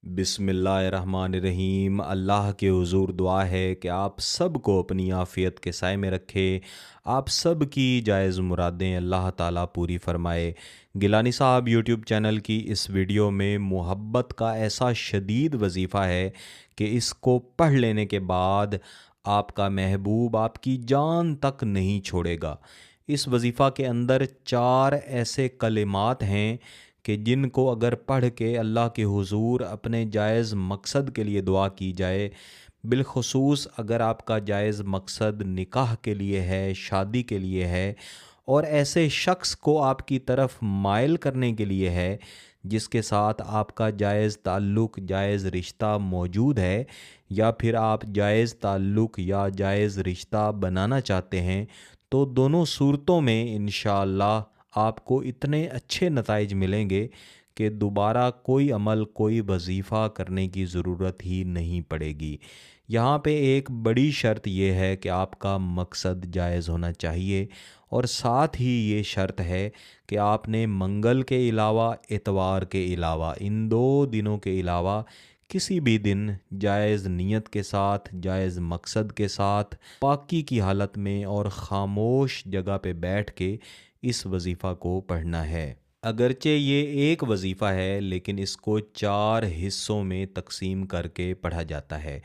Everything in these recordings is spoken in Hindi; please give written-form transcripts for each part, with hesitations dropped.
बिस्मिल्लाहिर्रहमानिर्रहीम। अल्लाह के हुज़ूर दुआ है कि आप सबको अपनी आफ़ियत के साए में रखे। आप सब की जायज़ मुरादें अल्लाह ताला पूरी फ़रमाए। गिलानी साहब यूट्यूब चैनल की इस वीडियो में मोहब्बत का ऐसा शदीद वजीफ़ा है कि इसको पढ़ लेने के बाद आपका महबूब आपकी जान तक नहीं छोड़ेगा। इस वजीफ़ा के अंदर 4 ऐसे कलिमात हैं कि जिनको अगर पढ़ के अल्लाह के हुज़ूर अपने जायज़ मकसद के लिए दुआ की जाए, बिलख़ुसूस अगर आपका जायज़ मकसद निकाह के लिए है, शादी के लिए है और ऐसे शख्स को आपकी तरफ माइल करने के लिए है जिसके साथ आपका जायज़ ताल्लुक़, जायज़ रिश्ता मौजूद है, या फिर आप जायज़ ताल्लुक़ या जायज़ रिश्ता बनाना चाहते हैं, तो दोनों सूरतों में इंशाअल्लाह आपको इतने अच्छे नताइज मिलेंगे कि दोबारा कोई अमल, कोई वजीफ़ा करने की ज़रूरत ही नहीं पड़ेगी। यहाँ पे एक बड़ी शर्त ये है कि आपका मकसद जायज़ होना चाहिए, और साथ ही ये शर्त है कि आपने मंगल के अलावा, इतवार के अलावा, इन 2 दिनों के अलावा किसी भी दिन जायज़ नीयत के साथ, जायज़ मकसद के साथ, पाकी की हालत में और ख़ामोश जगह पे बैठ के इस वजीफ़ा को पढ़ना है। अगरचे ये एक वजीफ़ा है, लेकिन इसको 4 हिस्सों में तकसीम करके पढ़ा जाता है।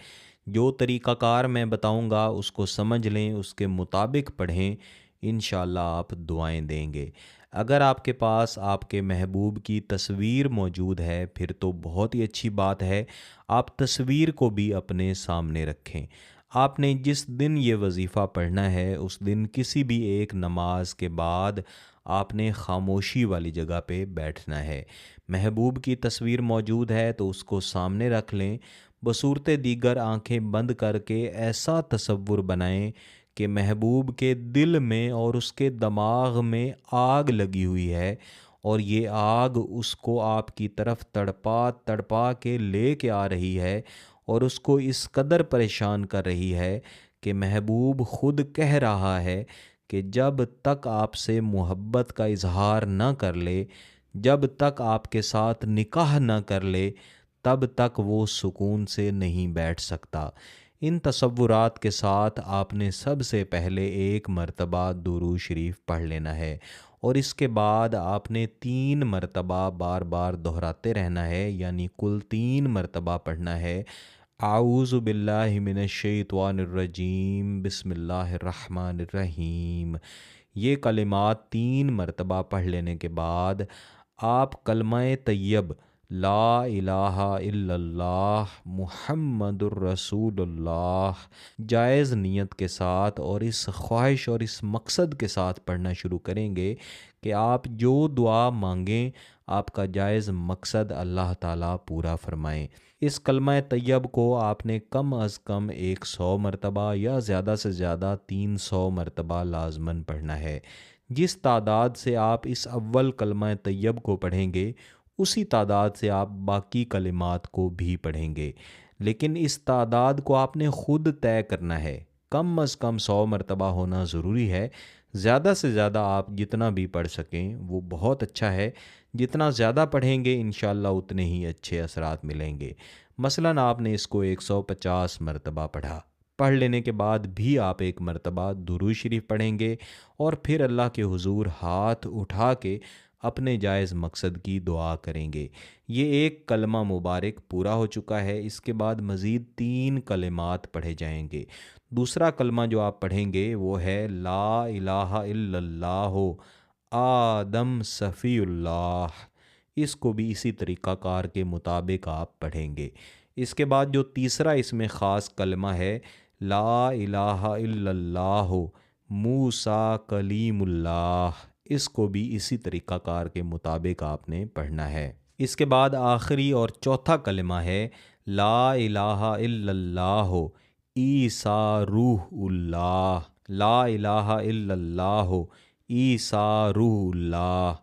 जो तरीक़ाकार मैं बताऊंगा उसको समझ लें, उसके मुताबिक पढ़ें, इंशाअल्लाह आप दुआएं देंगे। अगर आपके पास आपके महबूब की तस्वीर मौजूद है फिर तो बहुत ही अच्छी बात है। आप तस्वीर को भी अपने सामने रखें। आपने जिस दिन ये वजीफ़ा पढ़ना है उस दिन किसी भी एक नमाज के बाद आपने खामोशी वाली जगह पे बैठना है। महबूब की तस्वीर मौजूद है तो उसको सामने रख लें। बसूरत दीगर आंखें बंद करके ऐसा तसव्वुर बनाएं कि महबूब के दिल में और उसके दिमाग में आग लगी हुई है, और ये आग उसको आपकी तरफ तड़पा तड़पा के ले के आ रही है और उसको इस कदर परेशान कर रही है कि महबूब ख़ुद कह रहा है कि जब तक आपसे मोहब्बत का इजहार न कर ले, जब तक आपके साथ निकाह न कर ले, तब तक वो सुकून से नहीं बैठ सकता। इन तसव्वुरात के साथ आपने सबसे पहले एक मर्तबा दुरूद शरीफ पढ़ लेना है, और इसके बाद आपने 3 मर्तबा बार बार दोहराते रहना है, यानी कुल 3 मर्तबा पढ़ना है। आऊज़ु बिल्लाहि मिनश्शैतानिर्रजीम, बिस्मिल्लाहिर्रहमानिर्रहीम। ये कलिमात 3 मर्तबा पढ़ लेने के बाद आप कलमाए तैयब ला इलाहा इल्लल्लाह मुहम्मदुर रसूलुल्लाह जायज़ नीयत के साथ और इस ख्वाहिश और इस मकसद के साथ पढ़ना शुरू करेंगे कि आप जो दुआ मांगें आपका जायज़ मकसद अल्लाह ताला पूरा फरमाएँ। इस कलमा तैयब को आपने कम अज़ कम 100 मरतबा या ज़्यादा से ज़्यादा 300 मरतबा लाजमन पढ़ना है। जिस तादाद से आप इस अव्वल कलमा तैयब को पढ़ेंगे उसी तादाद से आप बाकी कलिमात को भी पढ़ेंगे, लेकिन इस तादाद को आपने ख़ुद तय करना है। कम अज़ कम 100 मरतबा होना ज़रूरी है। ज़्यादा से ज़्यादा आप जितना भी पढ़ सकें वो बहुत अच्छा है। जितना ज़्यादा पढ़ेंगे इंशाअल्लाह उतने ही अच्छे असरात मिलेंगे। मसलन आपने इसको 150 मरतबा पढ़ा, पढ़ लेने के बाद भी आप एक मरतबा दुरूद शरीफ पढ़ेंगे और फिर अल्लाह के हुजूर हाथ उठा के अपने जायज़ मकसद की दुआ करेंगे। ये एक कलमा मुबारक पूरा हो चुका है। इसके बाद मज़ीद 3 कलिमात पढ़े जाएंगे। दूसरा कलमा जो आप पढ़ेंगे वो है ला इलाहा इल्लल्लाहु आदम सफ़ीउल्लाह। इसको भी इसी तरीक़ाकार के मुताबिक आप पढ़ेंगे। इसके बाद जो तीसरा इसमें ख़ास कलमा है ला इलाहा इल्लल्लाहु मूसा कलीमुल्लाह, इसको भी इसी तरीक़ाकार के मुताबिक आपने पढ़ना है। इसके बाद आखिरी और चौथा कलमा है ला इलाहा इल्लल्लाहु ईसा रूहुल्लाह। ला इलाहा इल्लल्लाहु ईसा रूहुल्लाह।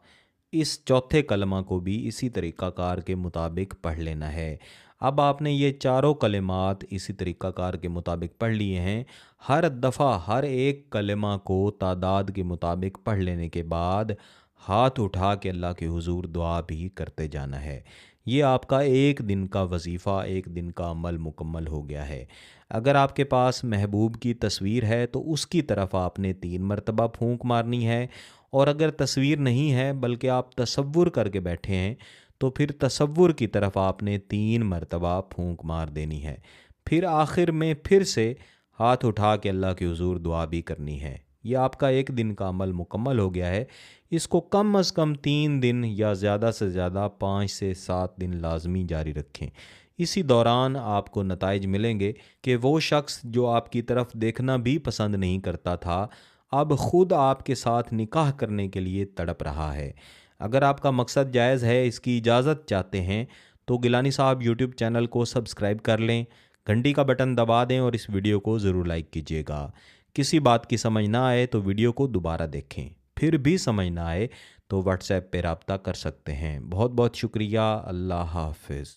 इस चौथे कलमा को भी इसी तरीक़ाकार के मुताबिक पढ़ लेना है। अब आपने ये चारों कलिमात इसी तरीक़ाकार के मुताबिक पढ़ लिए हैं। हर दफ़ा हर एक कलिमा को तादाद के मुताबिक पढ़ लेने के बाद हाथ उठा के अल्लाह के हुजूर दुआ भी करते जाना है। ये आपका एक दिन का वजीफ़ा, एक दिन का अमल मुकम्मल हो गया है। अगर आपके पास महबूब की तस्वीर है तो उसकी तरफ आपने 3 मरतबा फूंक मारनी है, और अगर तस्वीर नहीं है बल्कि आप तसव्वुर करके बैठे हैं तो फिर तसव्वुर की तरफ आपने 3 मरतबा फूंक मार देनी है। फिर आखिर में फिर से हाथ उठा के अल्लाह के हुज़ूर दुआ भी करनी है। यह आपका एक दिन का अमल मुकम्मल हो गया है। इसको कम अज़ कम 3 दिन या ज़्यादा से ज़्यादा 5 से 7 दिन लाजमी जारी रखें। इसी दौरान आपको नताइज मिलेंगे कि वो शख्स जो आपकी तरफ देखना भी पसंद नहीं करता था, अब ख़ुद आपके साथ निकाह करने के लिए तड़प रहा है। अगर आपका मकसद जायज़ है, इसकी इजाज़त चाहते हैं, तो गिलानी साहब यूट्यूब चैनल को सब्सक्राइब कर लें, घंटी का बटन दबा दें और इस वीडियो को ज़रूर लाइक कीजिएगा। किसी बात की समझ ना आए तो वीडियो को दोबारा देखें, फिर भी समझ ना आए तो व्हाट्सएप पे रब्ता कर सकते हैं। बहुत बहुत शुक्रिया। अल्लाह हाफ़िज़।